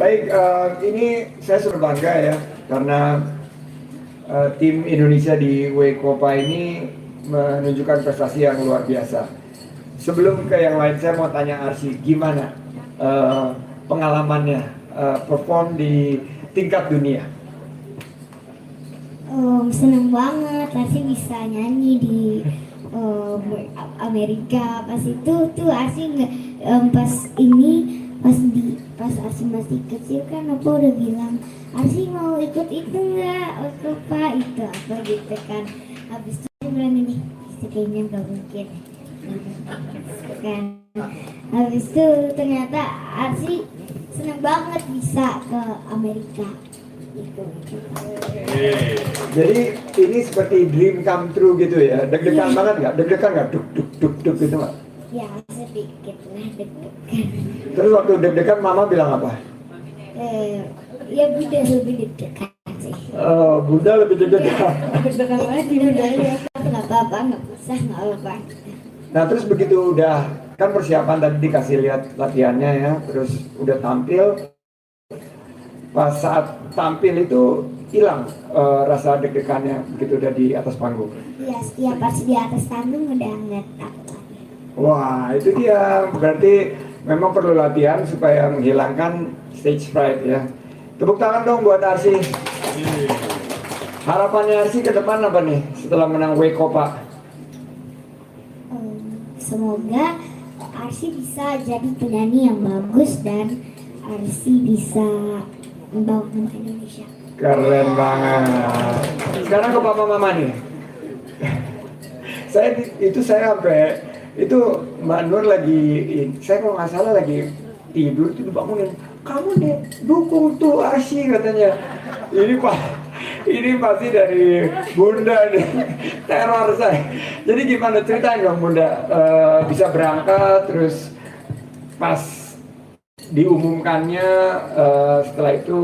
Baik, ini saya sudah bangga ya karena tim Indonesia di Wekopa ini menunjukkan prestasi yang luar biasa. Sebelum ke yang lain, saya mau tanya Arsy, gimana pengalamannya perform di tingkat dunia? Seneng banget, Arsy bisa nyanyi di Amerika. Pas itu tuh Arsy nggak pas Arsy masih kecil kan aku udah bilang Arsy mau ikut itu nggak, Pak itu apa gitu kan. Habis itu dia bilang ini kayaknya nggak mungkin kan. Habis itu ternyata Arsy seneng banget bisa ke Amerika gitu. Jadi ini seperti dream come true gitu ya, deg-degan banget nggak? Deg-degan nggak? Duk gitu nggak? Ya sedikit lah deg-degan. Terus waktu deg-degan mama bilang apa? Ya Bunda lebih deg-degan sih. Bunda lebih deg-degan. Deg-degan lagi Bunda ya. Nggak apa-apa, nggak usah, nggak apa-apa. Nah terus begitu udah, kan persiapan tadi dikasih lihat latihannya ya, terus udah tampil. Pas saat tampil itu hilang rasa deg-degannya begitu udah di atas panggung. Iya, setiap pas di atas panggung udah nggak takut. Wah itu dia, berarti memang perlu latihan supaya menghilangkan stage fright ya. Tepuk tangan dong buat Arsy. Harapannya Arsy ke depan apa nih setelah menang Wekopa? Semoga Arsy bisa jadi penyanyi yang bagus dan Arsy bisa membawa nama Indonesia. Keren banget. Sekarang ke papa mama nih. saya sampai itu Mbak Nur lagi, saya kalau nggak salah lagi tidur itu dibangunin. Kamu deh dukung tuh Arsy katanya. Ini pasti dari Bunda nih, teror saya. Jadi gimana ceritain dong Bunda, bisa berangkat terus pas diumumkannya setelah itu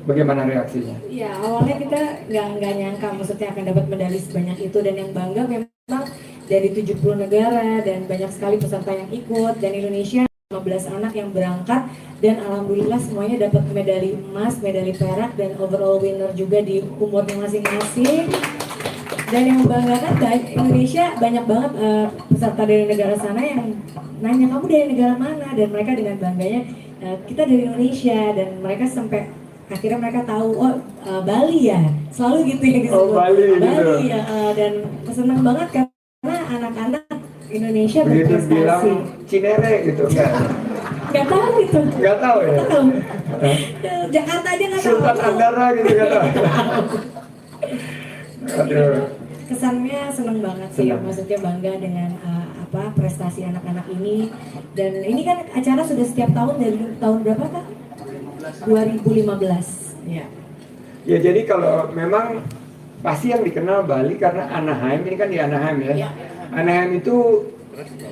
bagaimana reaksinya? Ya awalnya kita nggak nyangka maksudnya akan dapat medali sebanyak itu, dan yang bangga memang dari 70 negara dan banyak sekali peserta yang ikut, dan Indonesia 15 anak yang berangkat, dan alhamdulillah semuanya dapat medali emas, medali perak, dan overall winner juga di umurnya masing-masing. Dan yang membanggakan Indonesia banyak banget peserta dari negara sana yang nanya kamu dari negara mana, dan mereka dengan bangganya kita dari Indonesia, dan mereka sampai akhirnya mereka tahu Bali ya, selalu gitu yang disebut Bali gitu. ya, dan senang banget karena anak-anak Indonesia begitu berprestasi. bilang Cinere gitu Nggak tahu itu. Nggak tahu ya. Nggak tahu. Jakarta aja nggak tahu. Sultan Andara gitu nggak tahu. Aduh. Kesannya seneng banget sih, Senang. maksudnya bangga dengan prestasi anak-anak ini, dan ini kan acara sudah setiap tahun dari tahun berapa Kak? 2015 ya. Ya jadi kalau memang pasti yang dikenal Bali karena Anaheim, ini kan di Anaheim ya. Anaheim itu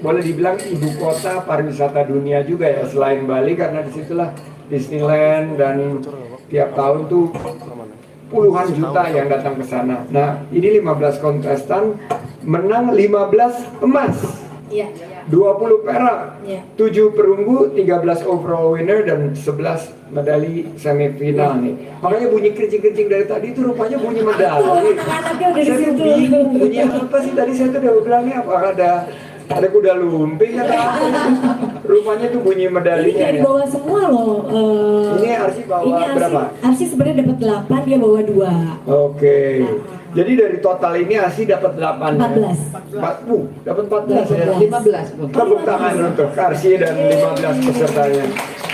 boleh dibilang ibu kota pariwisata dunia juga ya, selain Bali karena disitulah Disneyland, dan tiap tahun tuh puluhan juta yang datang ke sana. Nah, ini 15 kontestan menang 15 emas. Iya. 20 perak, Iya. 7 perunggu, 13 overall winner, dan 11 medali semifinal nih. Makanya bunyi kericing-kericing dari tadi itu rupanya bunyi medali. Anaknya udah di Saya tuh situ. bingung, bunyi apa sih tadi, saya tuh udah bilangnya apakah ada kuda lumping atau apa. Rupanya tuh bunyi Ini medalinya dari ya. bawah semua loh. Ini Arsy bawa berapa? Arsy sebenarnya dapat 8, dia bawa 2. Oke. Jadi dari total ini Arsy dapat 8 14. Dapat 14 ya. 15. Tepuk tangan untuk Arsy dan 15 pesertanya.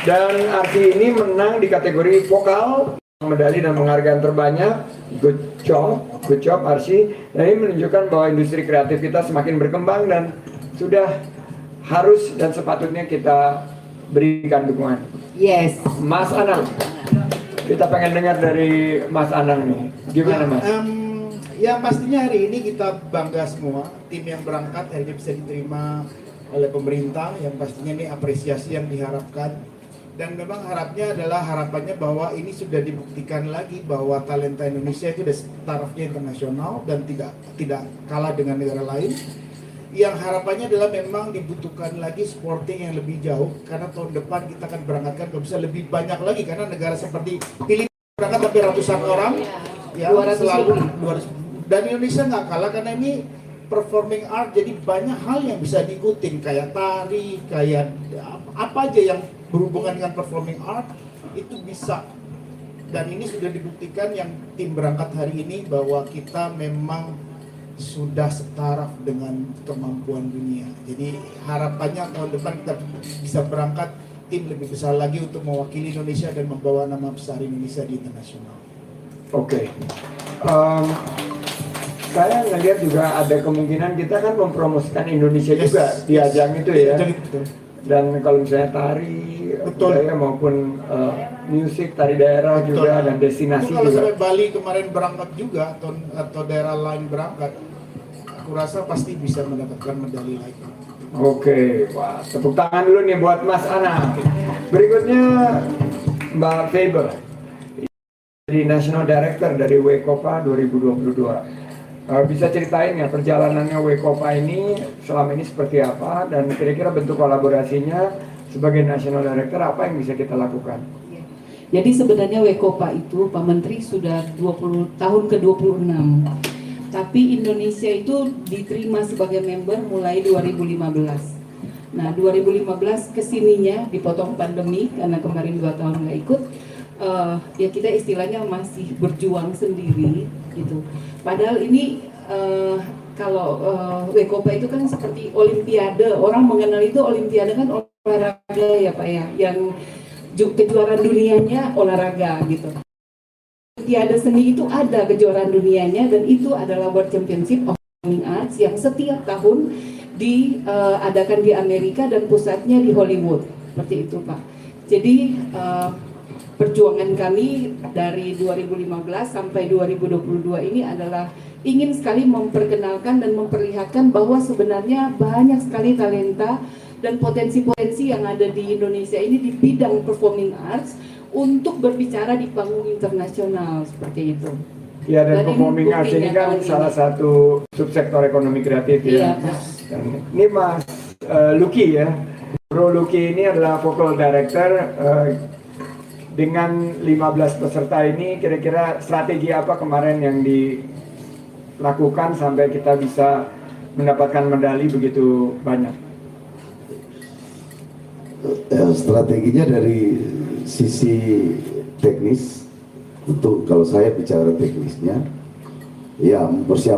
Dan Arsy ini menang di kategori vokal, medali dan penghargaan terbanyak. Good job Arsy. Dan ini menunjukkan bahwa industri kreatif kita semakin berkembang dan sudah harus dan sepatutnya kita berikan dukungan. Yes. Mas Anang, kita pengen dengar dari Mas Anang nih. Gimana Mas? Yang pastinya hari ini kita bangga semua, tim yang berangkat hari ini bisa diterima oleh pemerintah, yang pastinya ini apresiasi yang diharapkan. Dan memang harapannya bahwa ini sudah dibuktikan lagi bahwa talenta Indonesia itu sudah tarafnya internasional dan tidak kalah dengan negara lain. yang harapannya adalah memang dibutuhkan lagi supporting yang lebih jauh, karena tahun depan kita akan berangkatkan kalau bisa lebih banyak lagi, karena negara seperti Filipina berangkat sampai ratusan orang ya, 200 selalu lebih. 200. Dan Indonesia nggak kalah karena ini performing art, jadi banyak hal yang bisa diikutin kayak tari, kayak apa aja yang berhubungan dengan performing art itu bisa. Dan ini sudah dibuktikan yang tim berangkat hari ini bahwa kita memang sudah setaraf dengan kemampuan dunia. Jadi harapannya tahun depan kita bisa berangkat tim lebih besar lagi untuk mewakili Indonesia dan membawa nama besar Indonesia di internasional. Oke. Saya ngelihat juga ada kemungkinan kita kan mempromosikan Indonesia juga di ajang itu ya. Betul. Dan kalau misalnya tari, Betul. budaya maupun musik, tari daerah Betul. juga dan destinasi Itu kalau juga. sampai Bali kemarin berangkat juga atau daerah lain berangkat, aku rasa pasti bisa mendapatkan medali lagi. Oke, wah, tepuk tangan dulu nih buat Mas Ana. Berikutnya Mbak Faber, jadi National Director dari WECOPA 2022. Bisa ceritain ya perjalanannya WECOPA ini selama ini seperti apa dan kira-kira bentuk kolaborasinya sebagai National Director apa yang bisa kita lakukan? Jadi sebenarnya WECOPA itu Pak Menteri sudah 20 tahun ke-26. Tapi Indonesia itu diterima sebagai member mulai 2015. Nah 2015 kesininya dipotong pandemi karena kemarin 2 tahun nggak ikut. Ya kita istilahnya masih berjuang sendiri gitu. Padahal ini kalau WECOPA itu kan seperti Olimpiade. Orang mengenal itu Olimpiade kan olahraga ya Pak ya. Yang kejuaraan dunianya olahraga gitu. Olimpiade seni itu ada kejuaraan dunianya dan itu adalah World Championship of Performing Arts yang setiap tahun diadakan di Amerika dan pusatnya di Hollywood. Seperti itu Pak. Jadi perjuangan kami dari 2015 sampai 2022 ini adalah ingin sekali memperkenalkan dan memperlihatkan bahwa sebenarnya banyak sekali talenta dan potensi-potensi yang ada di Indonesia ini di bidang performing arts untuk berbicara di panggung internasional seperti itu. Ya, dan ini performing arts ini buktinya kan tahun salah ini. satu subsektor ekonomi kreatif ya. Iya, Pak. Dan ini Mas Lucky ya. Bro Lucky ini adalah vocal director dengan 15 peserta ini kira-kira strategi apa kemarin yang dilakukan sampai kita bisa mendapatkan medali begitu banyak? Strateginya dari sisi teknis, tentu kalau saya bicara teknisnya, ya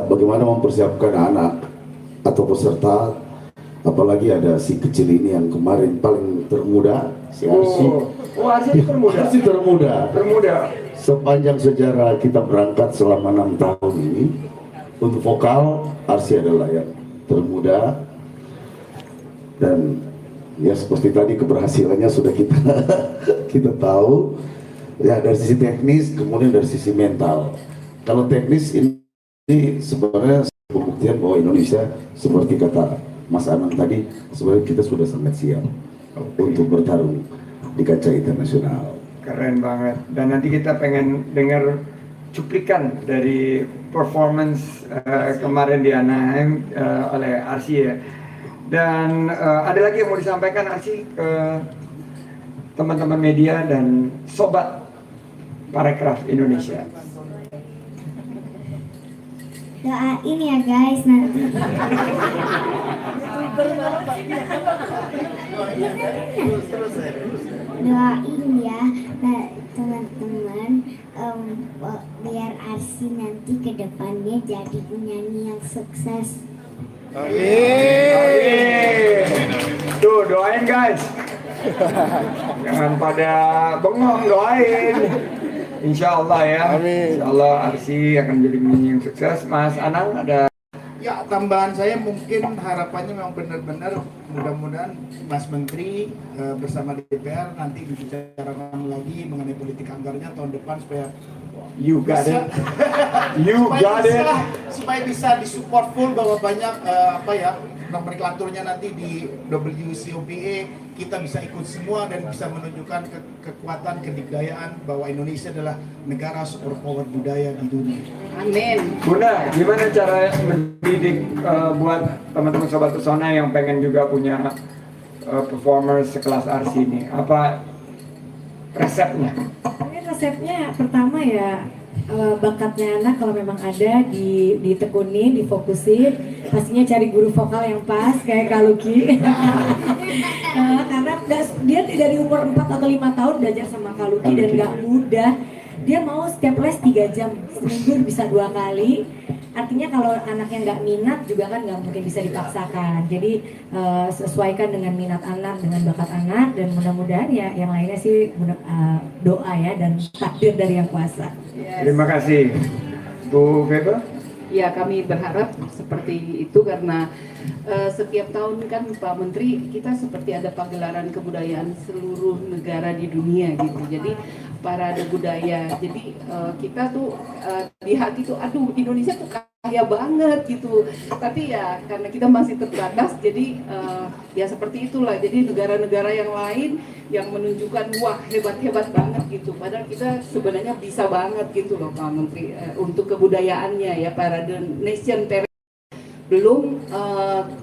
bagaimana mempersiapkan anak atau peserta, apalagi ada si kecil ini yang kemarin paling termuda, si Arsi. Arsi termuda. Arsi termuda. Sepanjang sejarah kita berangkat selama 6 tahun ini, untuk vokal Arsi adalah yang termuda dan ya seperti tadi keberhasilannya sudah kita tahu ya dari sisi teknis, kemudian dari sisi mental. Kalau teknis ini sebenarnya pembuktian bahwa Indonesia seperti kata Mas Anang tadi, sebenarnya kita sudah sangat siap untuk bertarung di kancah internasional. Keren banget. Dan nanti kita pengen dengar cuplikan dari performance kemarin di Anaheim oleh Arsi ya. Dan ada lagi yang mau disampaikan Arsi ke teman-teman media dan sobat Parekraf Indonesia. Doain ya guys nanti. Doain ya teman-teman biar Arsi nanti ke depannya jadi penyanyi yang sukses. Amin. Tuh doain guys. Jangan pada bengong, doain. Insya Allah ya. Amin. Insya Allah Arsi akan menjadi penyanyi yang sukses. Mas Anang ada? Ya, tambahan saya mungkin harapannya memang benar-benar mudah-mudahan Mas Menteri bersama DPR nanti dibicarakan lagi mengenai politik anggarannya tahun depan supaya You got bisa, it. You got it. supaya bisa disupport full bahwa banyak nomenklaturnya nanti di WCOPA kita bisa ikut semua dan bisa menunjukkan kekuatan kedikdayaan bahwa Indonesia adalah negara superpower budaya di dunia. Amin. Bunda, gimana cara mendidik buat teman-teman Sobat Pesona yang pengen juga punya performers sekelas Arsy ini? Apa resepnya? Mungkin resepnya pertama ya bakatnya anak kalau memang ada ditekunin, difokusin, pastinya cari guru vokal yang pas kayak Kak Lucky. Karena dia dari umur 4 atau 5 tahun belajar sama Kak Lucky dan gak mudah. Dia mau setiap les 3 jam, seminggu bisa 2 kali. Artinya kalau anaknya nggak minat juga kan nggak mungkin bisa dipaksakan. Jadi sesuaikan dengan minat anak, dengan bakat anak, dan mudah-mudahan ya yang lainnya sih doa ya dan takdir dari Yang Kuasa. Yes. Terima kasih, Bu Feba. Ya, kami berharap seperti itu karena setiap tahun kan Pak Menteri kita seperti ada pagelaran kebudayaan seluruh negara di dunia gitu. Jadi parade budaya. Jadi kita tuh di hati tuh aduh Indonesia tuh kaya banget gitu. Tapi ya karena kita masih terbatas jadi ya seperti itulah. Jadi negara-negara yang lain yang menunjukkan wah hebat-hebat banget gitu. Padahal kita sebenarnya bisa banget gitu loh Pak Menteri untuk kebudayaannya ya Parade Nation Parade. Belum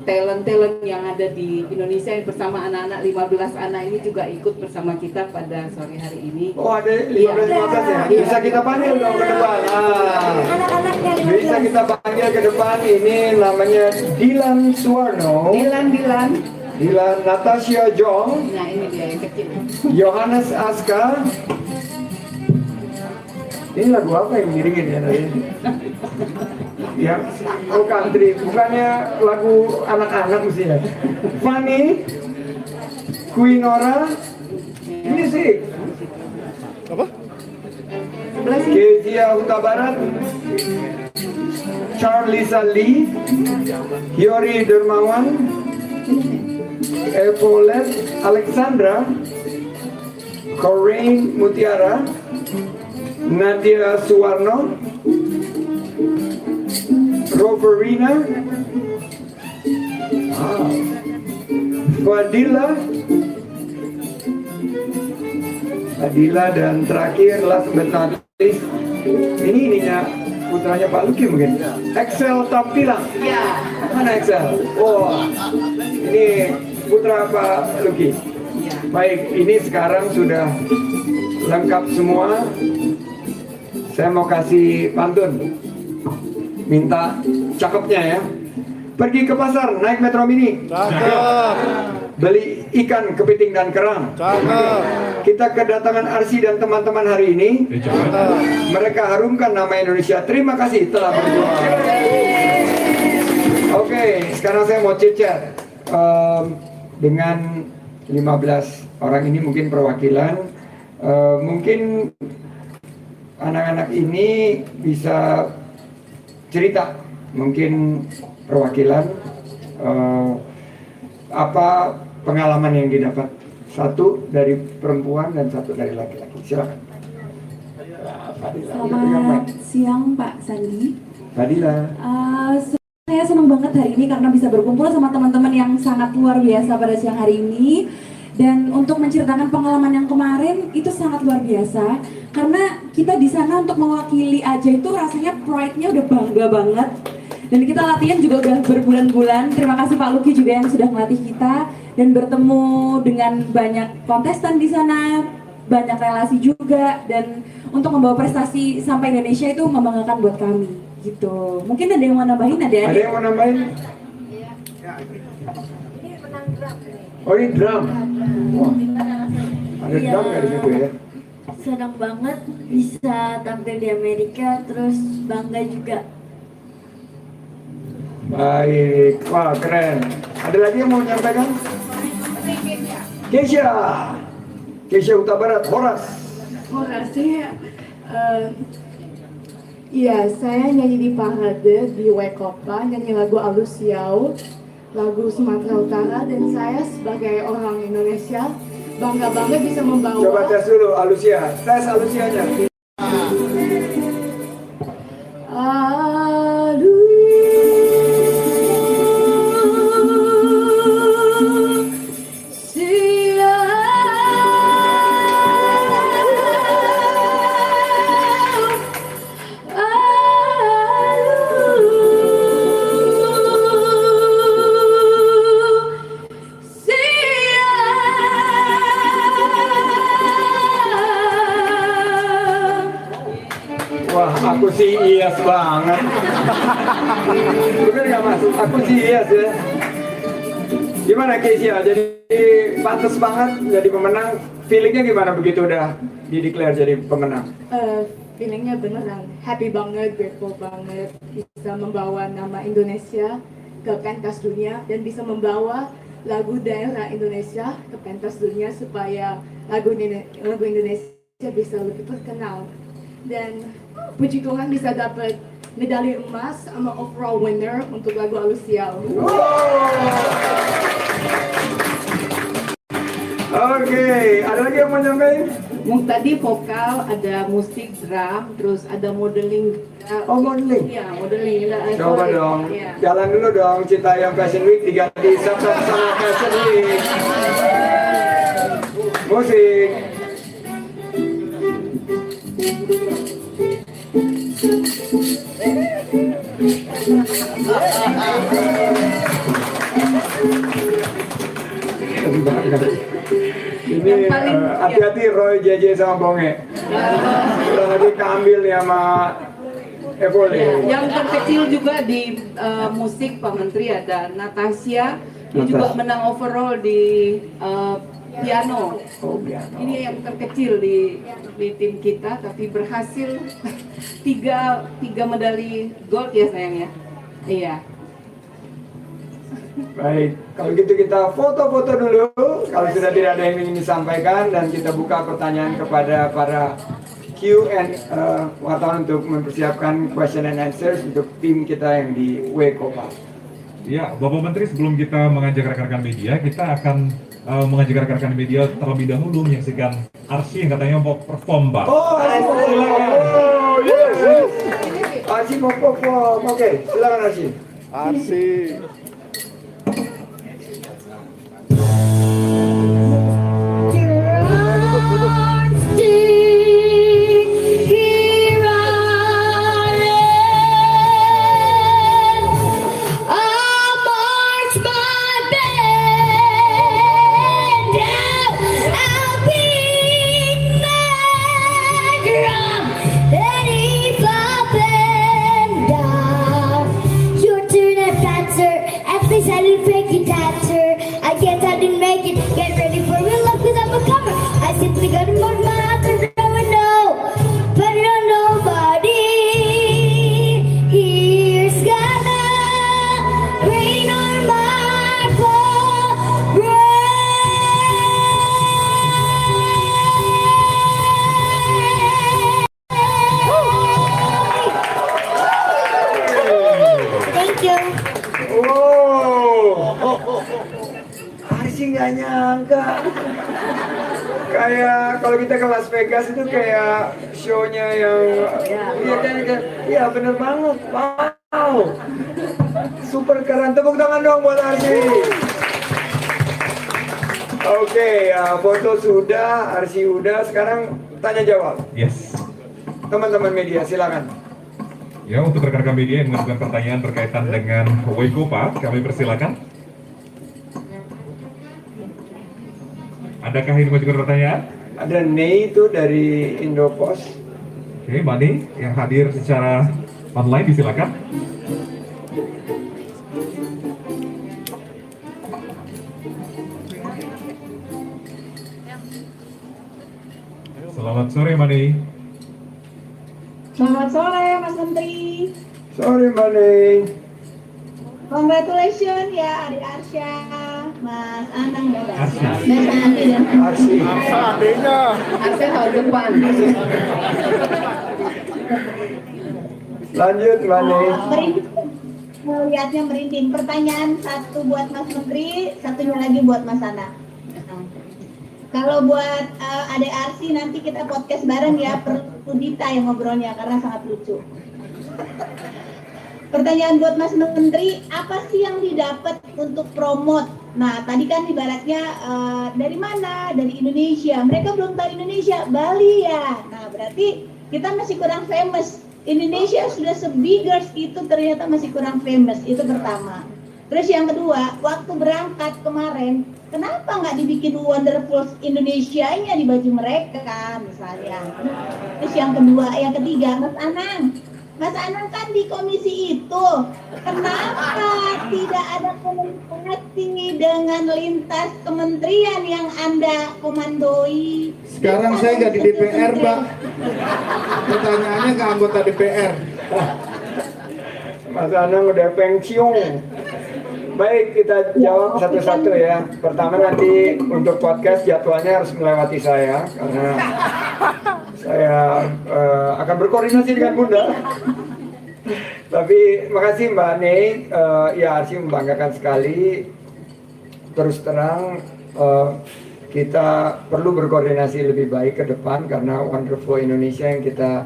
talent-talent yang ada di Indonesia yang bersama anak-anak 15 anak ini juga ikut bersama kita pada sore hari ini. Oh, ada 15 ya? Bisa kita panggil dong ke depan. Anak-anaknya Bisa kita panggil ke depan. Ini namanya Dilan Suwarno, Dilan Natasha Jong, Nah ini dia yang kecil. Yohanes Aska. Ini lagu apa yang ngiringin ya tadi? Ya, oh country, bukannya lagu anak-anak mesti ya. Fanny, Quinora, ini sih. Kezia Huta Barat, Charlisa Lee, Yori Dermawan, Evolet Alexandra, Coraine Mutiara, Nadia Suwarno, Roverina, Fadila, dan terakhir last but not least, ini ininya putranya Pak Lucky mungkin, Excel Tampilang. Ya. Mana Excel? Oh, ini putra Pak Lucky. Baik, ini sekarang sudah lengkap semua. Saya mau kasih pantun. Minta cakepnya ya. Pergi ke pasar, naik Metro Mini. Cakep. Beli ikan, kepiting, dan kerang. Cakep. Kita kedatangan Arsy dan teman-teman hari ini. Cakep. Mereka harumkan nama Indonesia. Terima kasih telah berjuang. Oke, sekarang saya mau chit-chat dengan 15 orang ini, mungkin perwakilan. Mungkin anak-anak ini bisa cerita, mungkin perwakilan apa pengalaman yang didapat, satu dari perempuan dan satu dari laki-laki. Silakan. Selamat siang Pak Sandi. Fadila. Saya senang banget hari ini karena bisa berkumpul sama teman-teman yang sangat luar biasa pada siang hari ini. Dan untuk menceritakan pengalaman yang kemarin itu sangat luar biasa karena kita di sana untuk mewakili aja itu rasanya pride-nya udah bangga banget. Dan kita latihan juga udah berbulan-bulan. Terima kasih Pak Lucky juga yang sudah melatih kita dan bertemu dengan banyak kontestan di sana, banyak relasi juga, dan untuk membawa prestasi sampai Indonesia itu membanggakan buat kami gitu. Mungkin ada yang mau nambahin, Ada yang mau nambahin? Oh, ini drum. Wah, ada drum nggak di situ ya? Senang banget bisa tampil di Amerika, terus bangga juga. Baik, wah keren. Ada lagi yang mau menyampaikan? Keisha, Keisha Huta Barat, Horas. Makasih. Iya, saya nyanyi di parade di Wekopa, nyanyi lagu Alusiau, lagu Sumatera Utara, dan saya sebagai orang Indonesia bangga-bangga bisa membawa. Coba tes dulu Alusia, tes Alusianya. Wah, aku sih yes banget. Bener nggak Mas? Aku sih yes ya. Gimana Keisha? Jadi pantas banget jadi pemenang. Feelingnya gimana begitu udah dideklar jadi pemenang? Feelingnya beneran happy banget, grateful banget bisa membawa nama Indonesia ke pentas dunia dan bisa membawa lagu daerah Indonesia ke pentas dunia supaya lagu Indonesia bisa lebih terkenal. Dan puji Tuhan bisa dapat medali emas sama overall winner untuk lagu Alusiau. Oke, ada lagi yang mau nyampein? Tadi vokal, ada musik, drum, terus ada modeling. Oh, modeling? Iya, modeling. Coba dong, Iya. jalan dulu dong Cintayam Fashion Week diganti sama Fashion Week. Musik. Ini Yang paling- hati-hati Roy, JJ sama Bonge. Udah lagi keambil nih sama Evoli. Ya, yang terkecil juga di musik Pak Menteri ada Natasha, dia juga menang overall di piano. Oh, piano. Ini yang terkecil di tim kita, tapi berhasil tiga medali gold ya sayang ya. Iya. Baik, kalau gitu kita foto-foto dulu. Kalau sudah tidak ada yang ingin disampaikan dan kita buka pertanyaan kepada para Q&A wartawan untuk mempersiapkan question and answers untuk tim kita yang di Wekopa. Ya, Bapak Menteri, sebelum kita mengajak rekan-rekan media, kita akan mengajak rekan-rekan media terlebih dahulu menyaksikan Arsy yang katanya mau perform, Pak. Oh, yes. Arsy mau perform. Oke, silakan Arsy. I guess I didn't make it. Get ready for real life, 'cause I'm a comer. I simply got more my heart to know, but I don't nobody here's gonna rain on my parade. Thank you. Wow, Arsy nggak nyangka. Kayak kalau kita ke Las Vegas itu kayak show-nya yang iya bener banget. Wow, super keren. Tepuk tangan dong buat Arsy. Oke, foto sudah, Arsy udah. Sekarang tanya jawab. Yes. Teman-teman media silakan. Ya, untuk rekan-rekan media yang mengajukan pertanyaan berkaitan dengan Wekopa, kami persilakan. Adakah yang mengajukan pertanyaan? Ada Nei itu dari Indopos. Oke, Mani yang hadir secara online disilakan. Selamat sore, Mani. Selamat sore Mas Menteri. Sorry Mbak Nei. Congratulations ya Adik Arsya, Mas Anang dan Arsya. Mas Andi dan Arsy. Arsy tahun depan. Lanjut Mbak Nei. merinding. Melihatnya merinding. Pertanyaan satu buat Mas Menteri, satunya lagi buat Mas Anang. Kalau buat Adik Arsy nanti kita podcast bareng ya, perlu Dita yang ngobrolnya karena sangat lucu. Pertanyaan buat Mas Menteri, apa sih yang didapat untuk promote? Nah, tadi kan ibaratnya dari mana? Dari Indonesia. Mereka belum tahu Indonesia, Bali ya. Nah, berarti kita masih kurang famous. Indonesia sudah se-biggers itu ternyata masih kurang famous. Itu pertama. Terus yang kedua, waktu berangkat kemarin, kenapa nggak dibikin Wonderful Indonesia-nya di baju mereka misalnya? Terus yang ketiga, Mas Anang kan di komisi itu, kenapa tidak ada komunikasi dengan lintas kementerian yang Anda komandoi? Sekarang saya nggak di DPR, Mbak. Pertanyaannya ke anggota DPR. Mas Anang udah pensiun. Baik, kita jawab satu-satu ya. Pertama nanti untuk podcast jadwalnya harus melewati saya karena saya akan berkoordinasi dengan Bunda. Tapi makasih Mbak Nei, ya Arsy membanggakan sekali. Terus terang kita perlu berkoordinasi lebih baik ke depan karena Wonderful Indonesia yang kita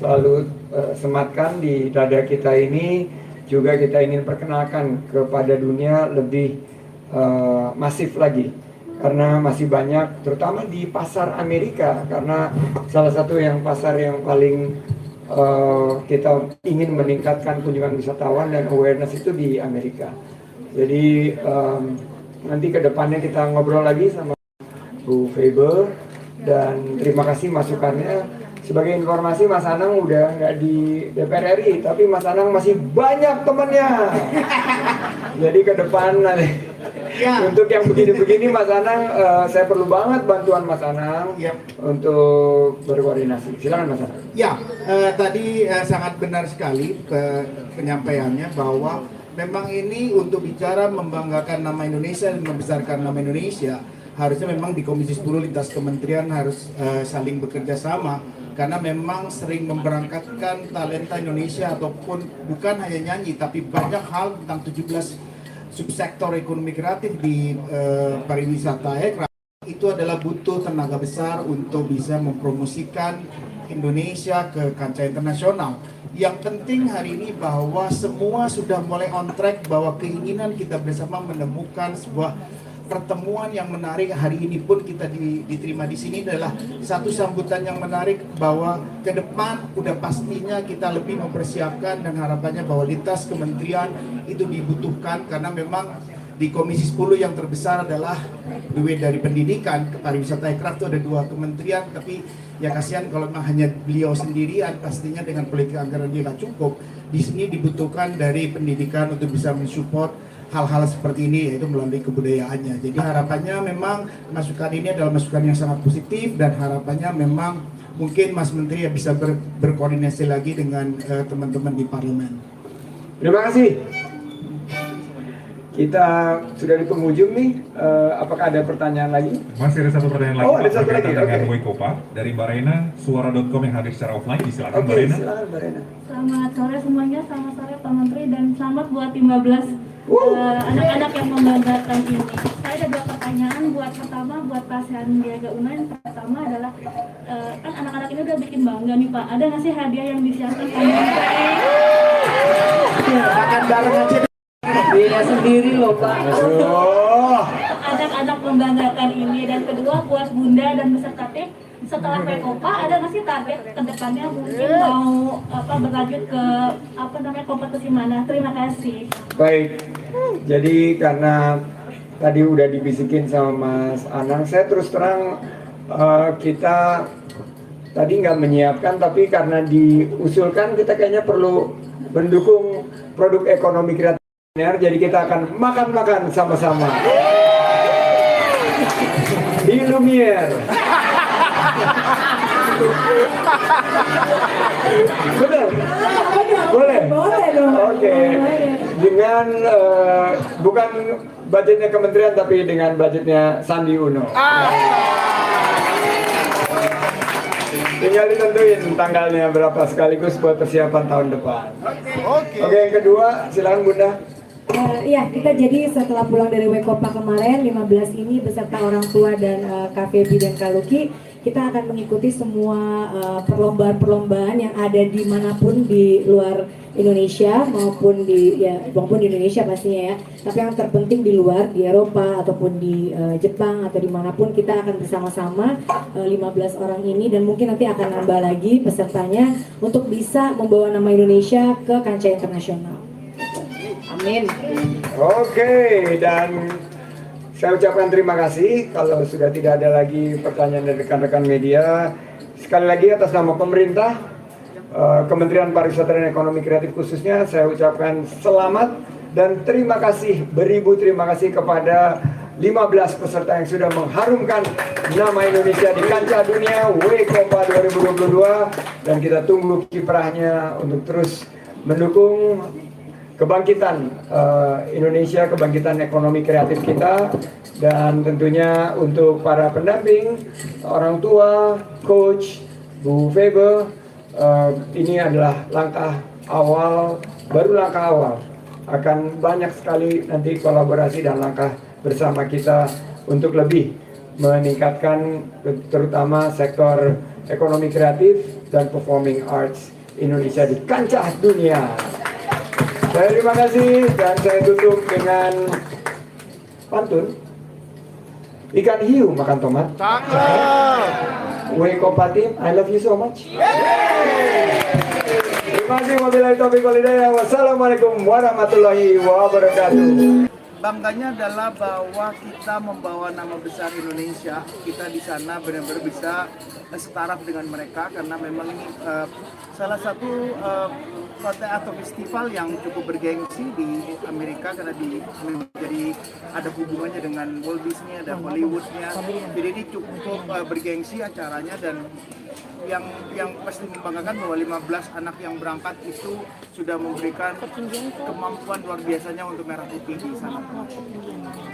selalu sematkan di dada kita ini juga kita ingin perkenalkan kepada dunia lebih masif lagi karena masih banyak terutama di pasar Amerika karena salah satu yang pasar yang paling kita ingin meningkatkan kunjungan wisatawan dan awareness itu di Amerika. Jadi nanti ke depannya kita ngobrol lagi sama Bu Faber dan terima kasih masukannya. Sebagai informasi Mas Anang udah nggak di DPR RI, tapi Mas Anang masih banyak temennya. Jadi ke depan nanti untuk yang begini-begini Mas Anang, saya perlu banget bantuan Mas Anang untuk berkoordinasi. Silakan Mas Anang. Ya, tadi sangat benar sekali penyampaiannya bahwa memang ini untuk bicara membanggakan nama Indonesia dan membesarkan nama Indonesia, harusnya memang di Komisi 10 lintas kementerian harus saling bekerja sama karena memang sering memberangkatkan talenta Indonesia ataupun bukan hanya nyanyi tapi banyak hal tentang 17 subsektor ekonomi kreatif di pariwisata itu adalah butuh tenaga besar untuk bisa mempromosikan Indonesia ke kancah internasional. Yang penting hari ini bahwa semua sudah mulai on track bahwa keinginan kita bersama menemukan sebuah pertemuan yang menarik. Hari ini pun kita diterima di sini adalah satu sambutan yang menarik bahwa ke depan udah pastinya kita lebih mempersiapkan dan harapannya bahwa lintas kementerian itu dibutuhkan karena memang di Komisi 10 yang terbesar adalah duit dari pendidikan ke pariwisata aircraft itu ada 2 kementerian tapi ya kasihan kalau memang hanya beliau sendirian pastinya dengan politik anggaran dia nggak cukup. Di sini dibutuhkan dari pendidikan untuk bisa mensupport hal-hal seperti ini yaitu melalui kebudayaannya. Jadi harapannya memang masukan ini adalah masukan yang sangat positif dan harapannya memang mungkin Mas Menteri ya bisa berkoordinasi lagi dengan teman-teman di parlemen. Terima kasih. Kita sudah di penghujung nih. Apakah ada pertanyaan lagi? Masih ada satu pertanyaan lagi. Oh, ada satu lagi. Dengan Wekopa dari Mbak Rena, suara.com yang hadir secara offline. Silakan Mbak Rena. Silakan Mbak Rena. Selamat sore semuanya, selamat sore Pak Menteri dan selamat buat 15 anak-anak yang membanggakan ini. Saya ada 2 pertanyaan. Pertama buat Pak Sandiaga Uno. Yang pertama adalah kan anak-anak ini udah bikin bangga nih Pak. Ada nggak sih hadiah yang disiapkan Pak Menteri? Akan bareng aja. Dia sendiri loh Pak. Anak-anak membanggakan ini. Dan kedua buat Bunda dan peserta tim, setelah Wekopa ada nggak sih target kedepannya mungkin mau berlanjut ke kompetisi mana? Terima kasih. Baik, jadi karena tadi udah dibisikin sama Mas Anang, saya terus terang kita tadi nggak menyiapkan, tapi karena diusulkan kita kayaknya perlu mendukung produk ekonomi kreatif, jadi kita akan makan-makan sama-sama di Lumiere. Benar? Boleh? Boleh dong. Oke. Dengan bukan budgetnya kementerian tapi dengan budgetnya Sandi Uno. Tinggal ditentuin tanggalnya berapa sekaligus buat persiapan tahun depan. Oke, yang kedua silakan Bunda. Ya, kita jadi setelah pulang dari Wekopa kemarin 15 ini beserta orang tua dan KVB dan Kaluki, kita akan mengikuti semua perlombaan-perlombaan yang ada dimanapun di luar Indonesia maupun di Indonesia pastinya ya. Tapi yang terpenting di luar, di Eropa ataupun di Jepang atau dimanapun kita akan bersama-sama 15 orang ini dan mungkin nanti akan nambah lagi pesertanya untuk bisa membawa nama Indonesia ke kancah internasional. Amin. Oke, dan saya ucapkan terima kasih. Kalau sudah tidak ada lagi pertanyaan dari rekan-rekan media, sekali lagi atas nama pemerintah, Kementerian Pariwisata dan Ekonomi Kreatif khususnya, saya ucapkan selamat dan terima kasih, beribu terima kasih kepada 15 peserta yang sudah mengharumkan nama Indonesia di kancah dunia WECOPA 2022, dan kita tunggu kiprahnya untuk terus mendukung kebangkitan Indonesia, kebangkitan ekonomi kreatif kita, dan tentunya untuk para pendamping, orang tua, coach, Bu Febe, ini adalah langkah awal, baru langkah awal. Akan banyak sekali nanti kolaborasi dan langkah bersama kita untuk lebih meningkatkan terutama sektor ekonomi kreatif dan performing arts Indonesia di kancah dunia. Saya terima kasih dan saya tutup dengan pantun. Ikan hiu makan tomat. WECOPA team, I love you so much. Terima kasih. Wabillahi taufiq wal hidayah. Wassalamualaikum warahmatullahi wabarakatuh. Bangganya adalah bahwa kita membawa nama besar Indonesia. Kita di sana benar-benar bisa setaraf dengan mereka, karena memang ini salah satu konten atau festival yang cukup bergengsi di Amerika, karena jadi ada hubungannya dengan Walt Disney, ada Hollywoodnya. Jadi ini cukup bergengsi acaranya, dan yang pasti membanggakan bahwa 15 anak yang berangkat itu sudah memberikan kemampuan luar biasanya untuk merah putih di sana.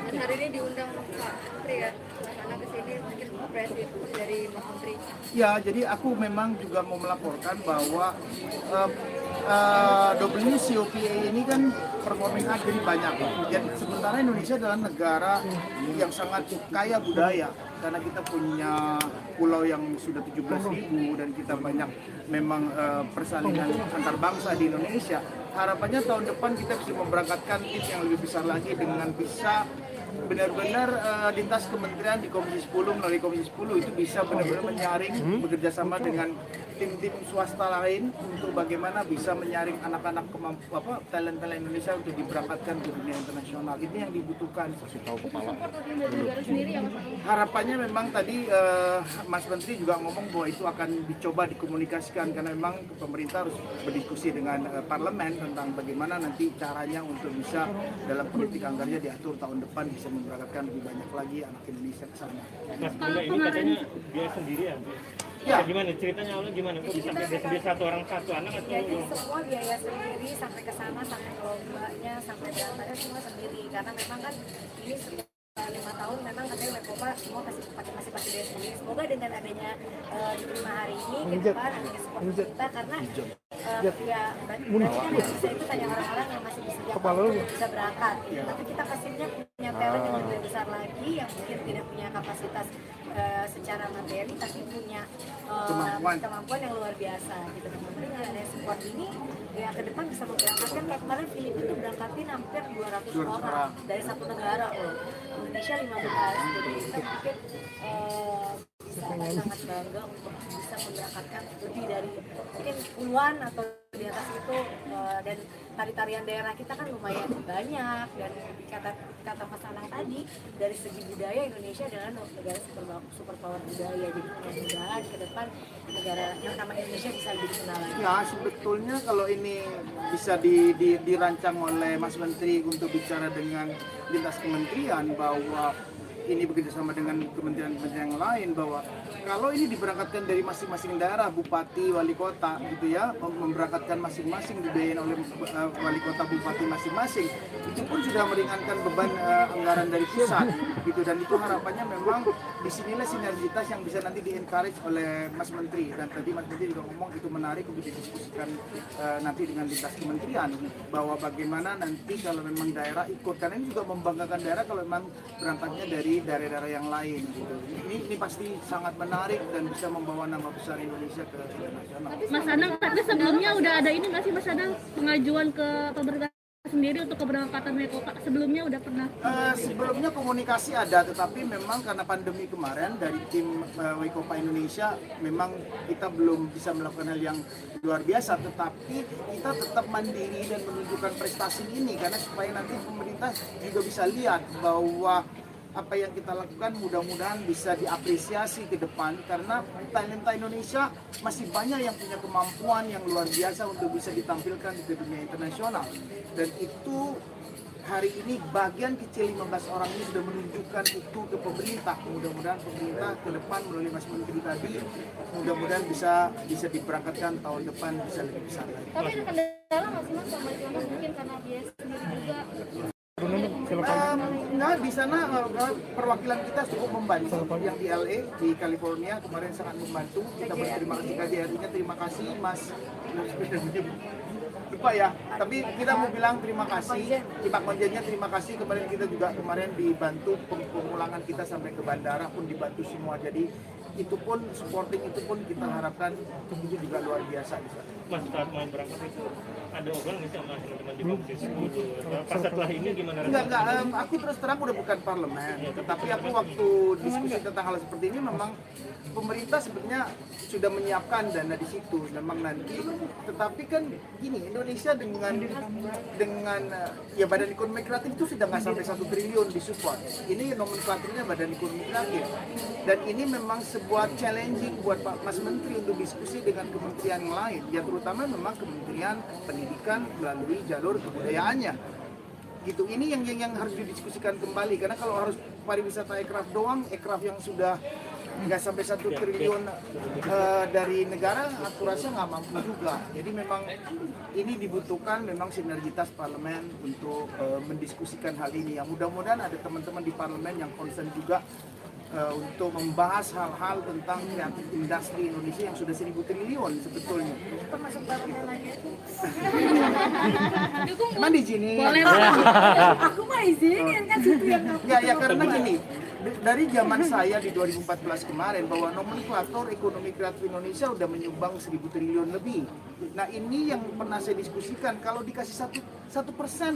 Dan hari ini diundang Pak Menteri ya, karena kesini mungkin presiden dari Mas Menteri. Ya, jadi aku memang juga mau melaporkan bahwa WCOPA ini kan performing art jadi banyak. Dan sementara Indonesia adalah negara yang sangat kaya budaya, karena kita punya pulau yang sudah 17.000 dan kita banyak memang persalinan antar bangsa di Indonesia. Harapannya tahun depan kita bisa memberangkatkan tim yang lebih besar lagi dengan bisa benar-benar lintas kementerian di Komisi 10, melalui Komisi 10 itu bisa benar-benar menyaring, bekerja sama dengan tim-tim swasta lain untuk bagaimana bisa menyaring anak-anak talent-talent Indonesia untuk diberangkatkan ke dunia internasional. Ini yang dibutuhkan. Harapannya memang tadi Mas Menteri juga ngomong bahwa itu akan dicoba dikomunikasikan, karena memang pemerintah harus berdiskusi dengan parlemen tentang bagaimana nanti caranya untuk bisa dalam politik anggarannya diatur tahun depan bisa memberangkatkan lebih banyak lagi anak Indonesia ke sana. Mas Bunda ini katanya dia sendiri ya? Ya. Gimana ceritanya awalnya gimana? Kok bisa sampai dia sendiri satu orang satu anak atau? Jadi semua biaya sendiri sampai ke sana, sampai ke lombanya, sampai berangkatnya semua sendiri. Karena memang kan ini setiap 5 tahun memang katanya WECOPA semua masih pakai biaya sendiri. Semoga dengan adanya diterima hari ini ke depan adanya support kita, karena ya berarti kan bisa itu tanya orang-orang yang masih bisa berangkat. Tapi kita pastinya punya talent yang lebih besar lagi, yang mungkin tidak punya kapasitas secara materi, tapi punya kemampuan yang luar biasa gitu. Kemudian dengan adanya support ini ya ke depan bisa memberangkatkan, kayak kemarin Filipina itu berangkatin hampir 200 orang dari satu negara loh. Indonesia 15. Jadi kita pikir bisa sangat bangga untuk bisa memberangkatkan lebih dari mungkin puluhan atau di atas itu, dan tari-tarian daerah kita kan lumayan banyak, dan kata Mas Anang tadi dari segi budaya Indonesia adalah negara super power budaya. Jadi mudah-mudahan ke depan negara yang nama Indonesia bisa lebih dikenal lagi. Ya, sebetulnya kalau ini bisa dirancang oleh Mas Menteri untuk bicara dengan lintas kementerian, bahwa ini bekerjasama dengan kementerian-kementerian yang lain, bahwa kalau ini diberangkatkan dari masing-masing daerah, bupati, wali kota gitu ya, memberangkatkan masing-masing, dibiayain oleh wali kota, bupati masing-masing, itu pun sudah meringankan beban anggaran dari pusat gitu. Dan itu harapannya memang disinilah sinergitas yang bisa nanti di-encourage oleh Mas Menteri. Dan tadi Mas Menteri juga ngomong itu menarik untuk didiskusikan nanti dengan lintas kementerian, bahwa bagaimana nanti kalau memang daerah ikut, karena ini juga membanggakan daerah kalau memang berangkatnya dari daerah-daerah yang lain gitu. Ini pasti sangat menarik dan bisa membawa nama besar Indonesia ke internasional. Mas Anang, tapi sebelumnya udah ada ini nggak sih Mas Anang pengajuan ke pemerintah sendiri untuk keberangkatan Wekopa? Sebelumnya udah pernah? Sebelumnya komunikasi ada, tetapi memang karena pandemi kemarin dari tim Wekopa Indonesia memang kita belum bisa melakukan hal yang luar biasa, tetapi kita tetap mandiri dan menunjukkan prestasi ini karena supaya nanti pemerintah juga bisa lihat bahwa apa yang kita lakukan mudah-mudahan bisa diapresiasi ke depan karena talenta Indonesia masih banyak yang punya kemampuan yang luar biasa untuk bisa ditampilkan di dunia internasional, dan itu hari ini bagian kecil 15 orang ini sudah menunjukkan itu ke pemerintah. Mudah-mudahan pemerintah ke depan melalui Mas Menteri tadi mudah-mudahan bisa diberangkatkan tahun depan bisa lebih besar lagi. Tapi ada kendala nggak sih Mas sama Mas mungkin karena dia sendiri juga? Nah, di sana perwakilan kita cukup membantu. Yang di LA, di California kemarin sangat membantu. Kita berterima kasih KJRI-nya, terima kasih Mas. Lupa ya, tapi kita mau bilang terima kasih Pak Konjennya, terima kasih. Kemarin kita juga dibantu pemulangan kita sampai ke bandara pun dibantu semua. Jadi itu pun supporting itu pun kita harapkan itu juga luar biasa di sana. Mas, saat mau berangkat itu ada obrolan nggak sama teman-teman di Komisi 10? Pas setelah ini gimana? Enggak, aku terus terang udah bukan parlemen, tetapi aku waktu diskusi tentang hal seperti ini memang pemerintah sebenarnya sudah menyiapkan dana di situ, memang nanti. Tetapi kan gini, Indonesia dengan ya Badan Ekonomi Kreatif itu sudah nggak sampai 1 triliun disupport. Ini nomenklaturnya Badan Ekonomi Kreatif, dan ini memang sebuah challenging buat Pak Mas Menteri untuk diskusi dengan kementerian yang lain, ya terutama memang Kementerian Pendidikan melalui jalur kebudayaannya. Gitu, ini yang harus didiskusikan kembali karena kalau harus pariwisata ekraf doang, ekraf yang sudah nggak sampai 1 triliun dari negara, aku rasa nggak mampu juga. Jadi memang ini dibutuhkan memang sinergitas parlemen untuk mendiskusikan hal ini. Yang mudah-mudahan ada teman-teman di parlemen yang concern juga untuk membahas hal-hal tentang kreatif industri Indonesia yang sudah 1.000 triliun sebetulnya. Termasuk parlemen lagi itu. Emang di sini? Boleh. Aku mah izinin kan situ yang Ya karena gini, dari zaman saya di 2014 kemarin bahwa nomenklatur ekonomi kreatif Indonesia udah menyumbang 1.000 triliun lebih. Nah ini yang pernah saya diskusikan, kalau dikasih 1%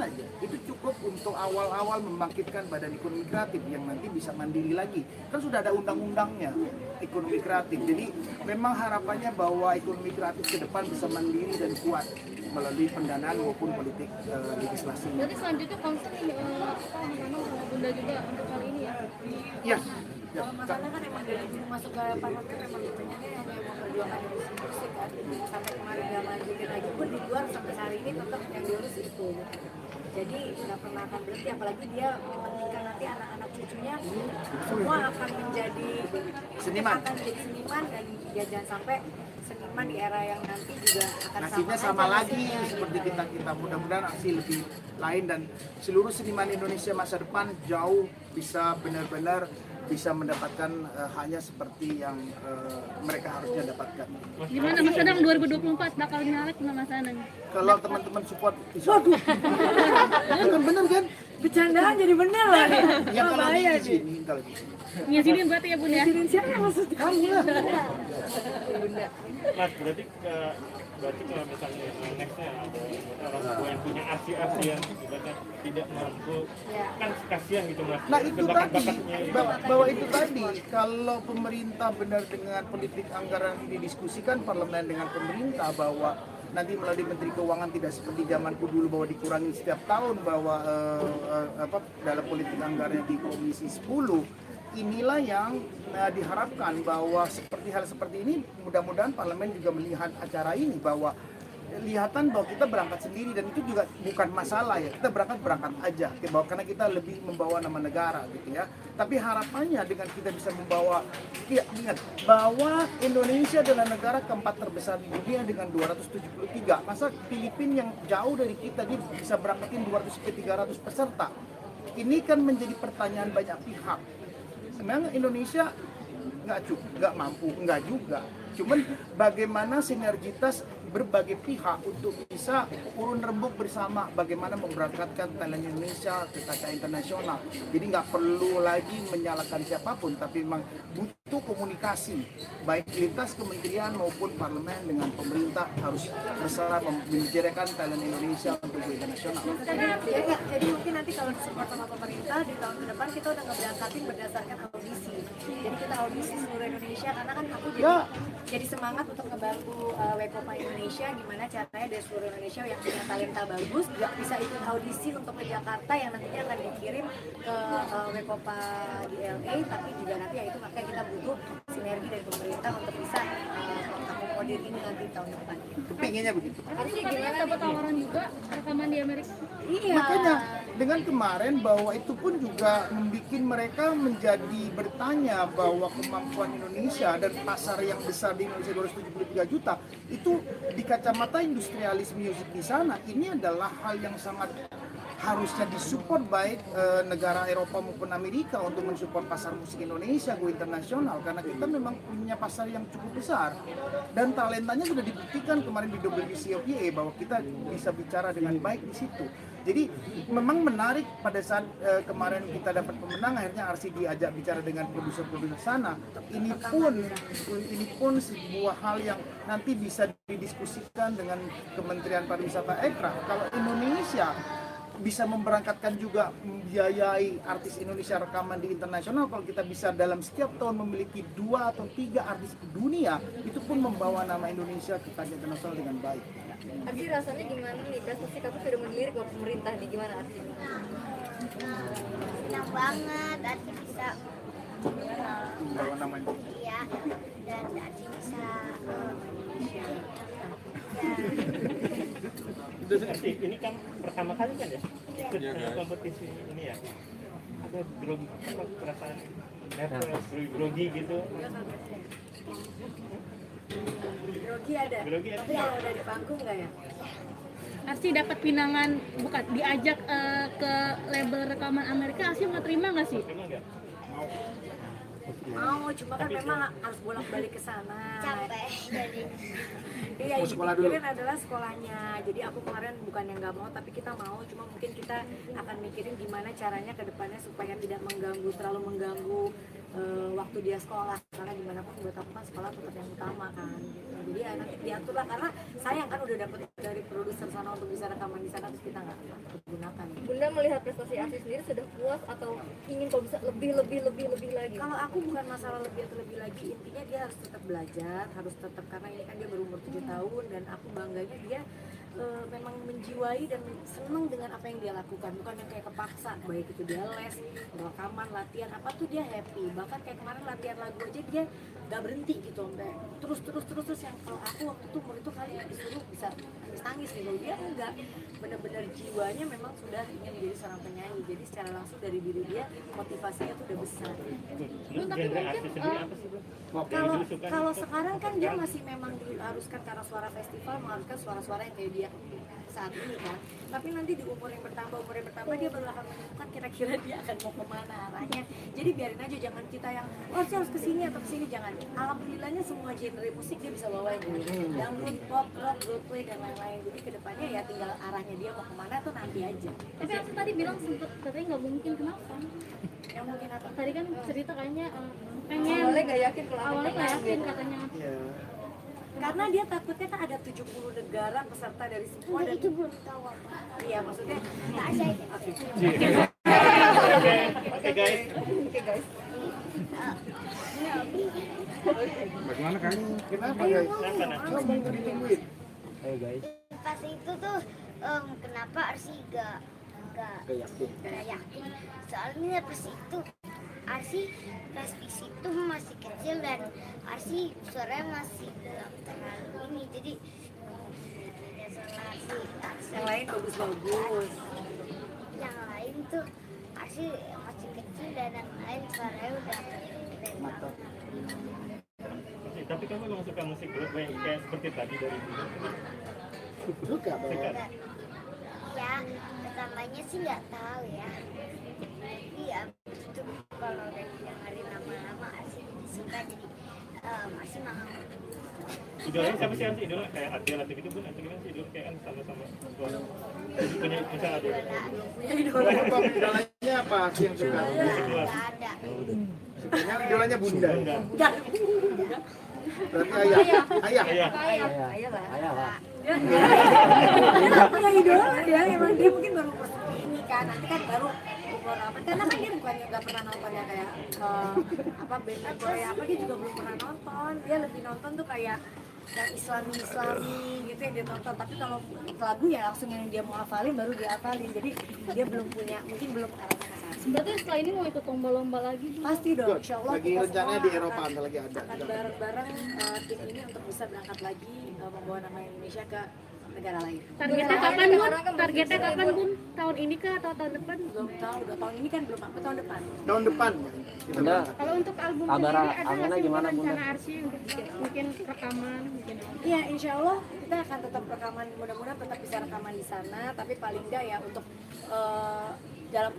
aja itu cukup untuk awal-awal membangkitkan Badan Ekonomi Kreatif yang nanti bisa mandiri lagi. Kan sudah ada undang-undangnya ekonomi kreatif. Jadi memang harapannya bahwa ekonomi kreatif ke depan bisa mandiri dan kuat melalui pendanaan maupun politik legislasi. Jadi selanjutnya konsen Bunda juga untuk kali ini ya? Iya. Kalau masalah kan emang dari masuk ke parlemen memang pengennya hanya memperjuangkan musik kan, sampai kemarin gak lanjutin lagi pun di luar sampai hari ini tetap yang diurus itu. Jadi nggak pernah akan berhenti, apalagi dia mementingkan nanti anak-anak cucunya semua akan menjadi seniman, dan jangan sampai seniman di era yang nanti juga akan nasibnya sama lagi seperti kita mudah-mudahan aksi lebih lain dan seluruh seniman Indonesia masa depan jauh bisa benar-benar bisa mendapatkan haknya seperti yang mereka harusnya dapatkan. Gimana Mas Anang 2024 bakal nyalek nggak Mas Anang? Kalau teman-teman support, waduh, bukan benar kan? bercandaan jadi bener lah nih. Ya kalau Bahaya di sini, kalau di sini. Ngizinin berarti ya Bun ya? Ngizinin siapa maksudnya? Kamu lah. Mas, berarti kalau misalnya nextnya ada orang tua yang punya arsi-arsi yang ibaratnya tidak mampu, kan kasihan gitu Mas. Nah itu tadi, Bakat-bakatnya itu. bahwa itu tadi, kalau pemerintah benar dengan politik anggaran didiskusikan parlemen dengan pemerintah bahwa nanti melalui Menteri Keuangan tidak seperti zamanku dulu bahwa dikurangi setiap tahun bahwa dalam politik anggaran di Komisi 10. Inilah yang diharapkan bahwa seperti hal seperti ini mudah-mudahan parlemen juga melihat acara ini bahwa lihatan bahwa kita berangkat sendiri dan itu juga bukan masalah ya, kita berangkat aja karena kita lebih membawa nama negara gitu ya. Tapi harapannya dengan kita bisa membawa, ya ingat bahwa Indonesia adalah negara keempat terbesar di dunia dengan 273. Masa Filipina yang jauh dari kita dia bisa berangkatin 200-300 peserta. Ini kan menjadi pertanyaan banyak pihak. Memang Indonesia nggak mampu, nggak juga. Cuman bagaimana sinergitas berbagai pihak untuk bisa urun rembuk bersama bagaimana memberangkatkan talent Indonesia ke kancah internasional. Jadi nggak perlu lagi menyalahkan siapapun, tapi memang butuh komunikasi baik lintas kementerian maupun parlemen dengan pemerintah harus bersama membicarakan talent Indonesia untuk go internasional. Jadi mungkin nanti kalau disupport sama pemerintah di tahun ke depan kita udah ngeberangkatin berdasarkan audisi. Jadi kita audisi seluruh Indonesia karena kan aku jadi semangat untuk ngebantu Wekopa Indonesia gimana caranya dari seluruh Indonesia yang punya talenta bagus juga bisa ikut audisi untuk ke Jakarta yang nantinya akan dikirim ke Wekopa di LA, tapi juga nanti ya itu makanya kita butuh sinergi dari pemerintah untuk bisa akomodir ini nanti tahun depan. Kepinginnya begitu. Arsi gimana dapat tawaran juga rekaman di Amerika? Iya. Makanya dengan kemarin bahwa itu pun juga membuat mereka menjadi bertanya bahwa kemampuan Indonesia dan pasar yang besar di Indonesia 273 juta itu di kacamata industrialis musik di sana ini adalah hal yang sangat harusnya disupport baik negara Eropa maupun Amerika untuk mensupport pasar musik Indonesia go internasional karena kita memang punya pasar yang cukup besar dan talentanya sudah dibuktikan kemarin di WCOPA bahwa kita bisa bicara dengan baik di situ. Jadi memang menarik pada saat kemarin kita dapat pemenang akhirnya RC diajak bicara dengan produser-produser sana. Ini pun sebuah hal yang nanti bisa didiskusikan dengan Kementerian Pariwisata Ekra. Kalau Indonesia bisa memberangkatkan juga membiayai artis Indonesia rekaman di internasional, kalau kita bisa dalam setiap tahun memiliki 2 atau 3 artis ke dunia, itu pun membawa nama Indonesia ke kancah internasional dengan baik. Arsi rasanya gimana nih? Prestasi kamu sudah melirik ke pemerintah nih, gimana Arsi? Senang banget Arsi bisa Membawa nama Indonesia. iya dan Arsi bisa Arsi, ini kan pertama kali kan ya ikut kompetisi ini ya. Ada grogi, perasaan nervous, grogi gitu. Grogi ada. Tapi kalau udah di panggung nggak ya? Arsi dapat pinangan bukan diajak ke label rekaman Amerika, Arsi mau terima nggak sih? Mau, cuma kan memang harus bolak-balik ke sana. capek jadi Iya, Mau sekolah dulu. mikirin adalah sekolahnya. Jadi aku kemarin bukan yang nggak mau, tapi kita mau. Cuma mungkin kita akan mikirin gimana caranya ke depannya supaya tidak terlalu mengganggu waktu dia sekolah. Karena gimana pun buat aku kan sekolah tetap yang utama kan. Jadi ya nanti diatur lah, karena sayang kan udah dapet dari produser sana untuk bisa rekaman di sana, terus kita nggak gunakan. Bunda melihat prestasi Arsi sendiri sudah puas atau ingin kalau bisa lebih lagi? Kalau aku bukan masalah lebih atau lebih lagi, intinya dia harus tetap belajar, harus tetap, karena ini kan dia baru umur 7 tahun dan aku bangganya dia memang menjiwai dan seneng dengan apa yang dia lakukan, bukan yang kayak kepaksa, baik itu dia les, rekaman, latihan apa tuh dia happy. Bahkan kayak kemarin latihan lagu aja dia gak berhenti gitu, sampai terus yang kalau aku waktu itu umur itu kali disuruh bisa nangis gitu, dia enggak, benar-benar jiwanya memang sudah ingin menjadi seorang penyanyi, jadi secara langsung dari diri dia motivasinya tuh udah besar. Genre artis sendiri apa sih, Bro? Kalau sekarang kan dia masih memang diharuskan karena suara festival mengharuskan suara-suara yang kayak dia saat ini kan. Tapi nanti di umur yang bertambah dia baru akan menentukan kira-kira dia akan mau kemana arahnya. Jadi biarin aja, jangan kita yang saya harus kesini atau kesini, jangan. Alhamdulillahnya semua genre musik dia bisa bawain, dangdut, pop, rock, Broadway dan lain-lain. Jadi kedepannya ya tinggal arahnya dia mau kemana tuh nanti aja. Tapi aku tadi bilang sempet katanya nggak mungkin, kenapa? Yang mungkin apa? Tadi kan cerita kayaknya pengen. Awalnya nggak yakin kalau Awalnya nggak yakin katanya. Karena dia takutnya kan ada 70 negara peserta dari semua dan itu belum tahu apa. iya maksudnya Tak saya Oke guys. Bagaimana kan? Kenapa guys? Coba ditungguin. Ayo guys. pas itu tuh kenapa Arsi gak yakin soalnya pas itu Arsi pas di situ masih kecil dan Arsi suaranya masih belum terlalu ini, jadi tidak salah Arsi. yang lain bagus-bagus. Yang lain tuh Arsi masih kecil dan yang lain suaranya udah keren banget. Tapi kamu memang suka musik Broadway kayak seperti tadi dari dulu. Suka Suka. Ya, pertamanya sih nggak tahu ya. Tapi abis itu kalau udah dengerin lama-lama Arsi suka, jadi Arsi mau idolanya siapa sih Arsi? Idola kayak Adele atau gitu, Bun? Atau gimana sih idola kayak kan sama-sama punya misalnya ada Idolanya apa sih yang suka? Sukanya idolanya Bunda. Berarti ayah. Punya idola ya, emang dia mungkin baru ini kan, nanti kan baru umur apa, karena kan dia bukannya nggak pernah nonton ya kayak band Korea apa, dia juga belum pernah nonton. Dia lebih nonton tuh kayak yang islami gitu yang dia tonton, tapi kalau lagu ya langsung yang dia mau hafalin baru dia hafalin, jadi dia belum punya, mungkin belum arahnya ke sana. Berarti setelah ini mau ikut lomba-lomba lagi? Pasti dong, insya Allah Lagi kita rencananya semua di Eropa akan lagi ada. bareng-bareng tim ini untuk bisa berangkat lagi membawa nama Indonesia ke negara lain. Targetnya kapan, Bun? Targetnya kapan, Bun? Tahun ini kah atau tahun depan? Belum tahu, udah tahun ini kan belum, apa tahun depan. Tahun depan. Bunda, Kalau untuk album kabar sendiri ada Amina nggak sih gimana, Bunda? rencana Arsy untuk mungkin rekaman, mungkin apa? Iya, insya Allah kita akan tetap rekaman, mudah-mudahan tetap bisa rekaman di sana, tapi paling enggak ya untuk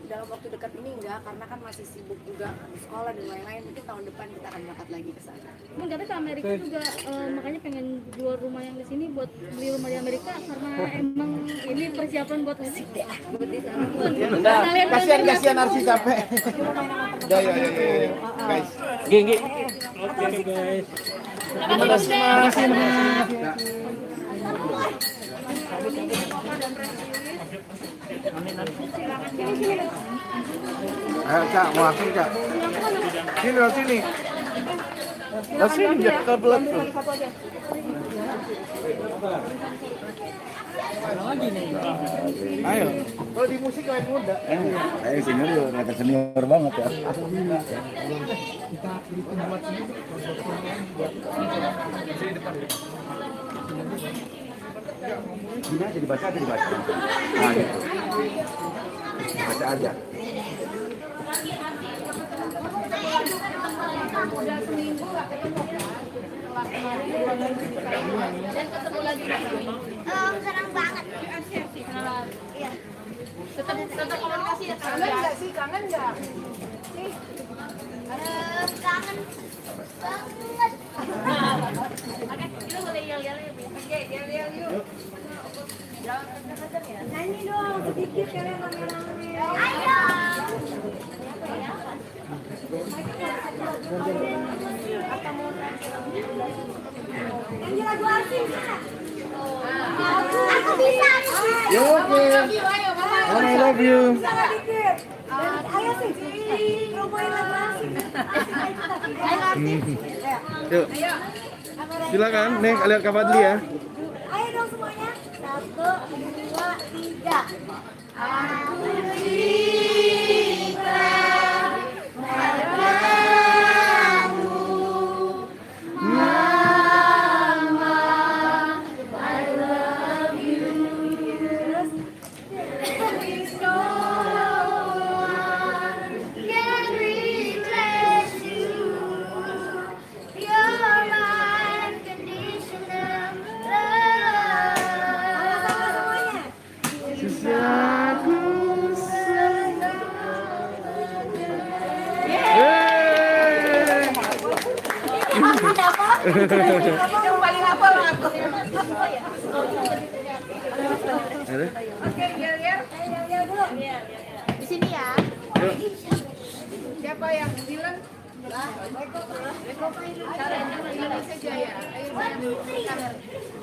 dalam waktu dekat ini enggak, karena kan masih sibuk juga di sekolah dan lain-lain. Mungkin tahun depan kita akan berangkat lagi ke sana. Mungkin katanya ke Amerika juga, makanya pengen jual rumah yang di sini buat beli rumah di Amerika karena emang ini persiapan buat di sana. Kasihan Arsy capek. Ya. Guys. Gini. Oke guys. Terima kasih Mas. Ayo Kak, mau langsung Kak. Sini. Sini biar kebelet tuh. Ayo. Kalau di musik kayak muda. Ayo senior, rata senior banget ya. Gini aja dibaca. Nah gitu. Baca aja. Udah seminggu gak ketemu dan ketemu lagi Senang banget. iya tetap komunikasi ya. Kangen nggak sih, kangen nggak sih? Kangen banget. Oke, kita boleh yel-yel ya. Oke, yel-yel yuk. Jangan kenceng ya. Nyanyi dong sedikit kalian rame-rame. Ayo. Nyanyi lagu Arsy bisa? Aku bisa. Yo, oke. I love you. Bisa nggak dikit? Ayo sih, promoin lagu Arsy. Ayo Arsy. Yuk. Silakan, nih lihat Kak Fadli ya. Ayo dong semuanya. 1, 2, 3. Aku Yang paling hafal aku. Oke, yel-yel. Yel-yel dulu. Di sini ya. Siapa yang bilang? Indonesia Jaya.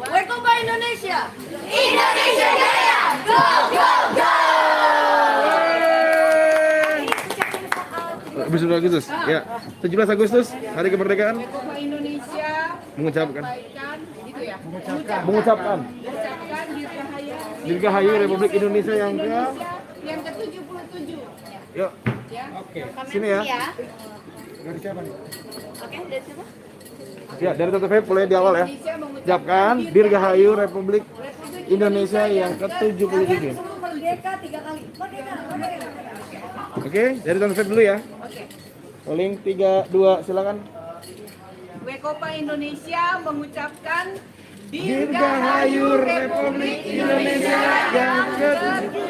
Wekopa Indonesia. Indonesia Jaya. Go go go. Habis 7 Agustus. Ya. 17 Agustus, Hari Kemerdekaan. Wekopa Indonesia Mengucapkan gitu ya. Mengucapkan Dirgahayu Republik Indonesia yang yang ke-77. Yuk. Ya. Sini ya. Dari siapa nih? Oke, dari siapa? Ya, dari Tante Feb mulai di awal ya. Ucapkan Dirgahayu Republik Indonesia yang ke-77. Merdeka 3 kali. Merdeka. Oke, dari Tante Feb dulu ya. Rolling 3, 2, silakan. Wekopa Indonesia mengucapkan Dirgahayu Republik Indonesia yang ke-77.